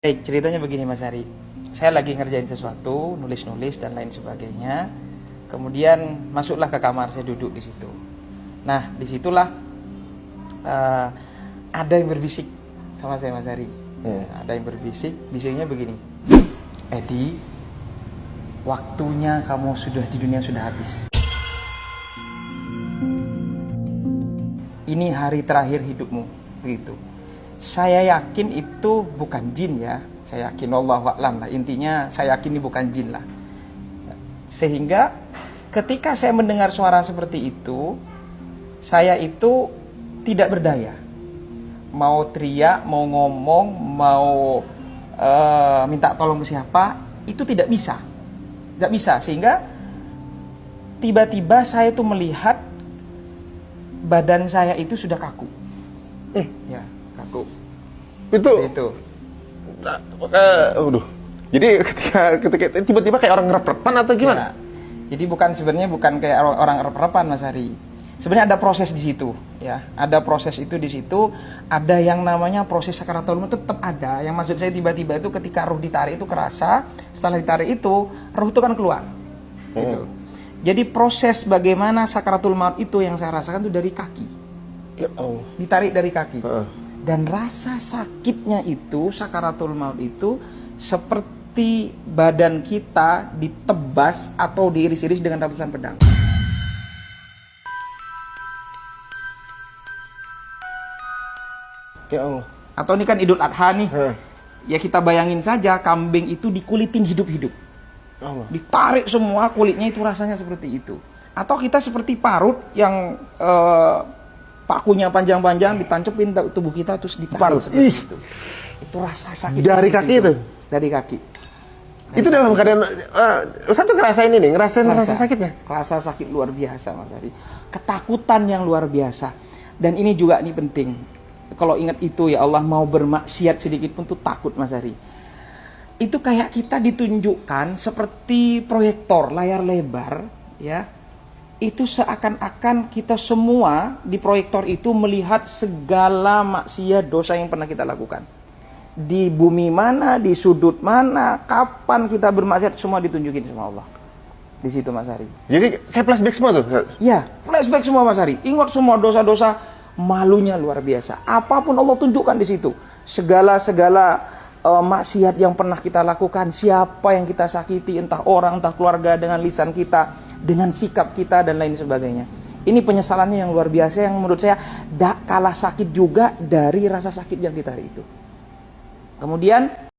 Baik, ceritanya begini Mas Ari. Saya lagi ngerjain sesuatu, nulis-nulis dan lain sebagainya. Kemudian masuklah ke kamar, saya duduk di situ. Nah, disitulah ada yang berbisik sama saya Mas Ari. Ada yang berbisik, bisiknya begini. Edi, waktunya kamu sudah di dunia sudah habis. Ini hari terakhir hidupmu, begitu. Saya yakin itu bukan jin ya. Saya yakin Allah wa'lam lah. Intinya saya yakin ini bukan jin lah. Sehingga ketika saya mendengar suara seperti itu, saya itu tidak berdaya. Mau teriak, mau ngomong, mau minta tolong ke siapa, itu tidak bisa. Tidak bisa. Sehingga tiba-tiba saya itu melihat badan saya itu sudah kaku. Ya, kaku. Itu. Jadi ketika tiba-tiba kayak orang ngerep-repan atau gimana? Ya. Jadi sebenarnya bukan kayak orang ngerep-repan Mas Hari. Sebenarnya ada proses di situ, ya. Ada proses itu di situ. Ada yang namanya proses sakaratul maut tetap ada. Yang maksud saya tiba-tiba itu ketika ruh ditarik itu kerasa. Setelah ditarik itu, ruh itu kan keluar. Gitu. Jadi proses bagaimana sakaratul maut itu yang saya rasakan itu dari kaki. Ya Allah. Ditarik dari kaki. Dan rasa sakitnya itu, sakaratul maut itu seperti badan kita ditebas atau diiris-iris dengan ratusan pedang. Ya Allah. Atau ini kan Idul Adha nih. Ya kita bayangin saja kambing itu dikulitin hidup-hidup. Allah. Ditarik semua kulitnya itu rasanya seperti itu. Atau kita seperti parut yang pakunya panjang-panjang ditancepin tubuh kita terus ditarik seperti itu. Itu rasa sakit dari kaki itu. Dari kaki. Itu dalam keadaan satu ngerasain ini, ngerasain rasa sakitnya. Rasa sakit luar biasa Mas Ari. Ketakutan yang luar biasa. Dan ini juga nih penting. Kalau ingat itu ya Allah, mau bermaksiat sedikit pun tuh takut Mas Ari. Itu kayak kita ditunjukkan seperti proyektor layar lebar ya. Itu seakan-akan kita semua di proyektor itu melihat segala maksiat dosa yang pernah kita lakukan. Di bumi mana, di sudut mana, kapan kita bermaksiat, semua ditunjukin sama Allah. Di situ Mas Hari. Jadi kayak flashback semua tuh? Ya, flashback semua Mas Hari. Ingat semua dosa-dosa, malunya luar biasa. Apapun Allah tunjukkan di situ. Segala maksiat yang pernah kita lakukan, siapa yang kita sakiti, entah orang, entah keluarga, dengan lisan kita, dengan sikap kita dan lain sebagainya. Ini penyesalannya yang luar biasa yang menurut saya tak kalah sakit juga dari rasa sakit yang kita hari itu. Kemudian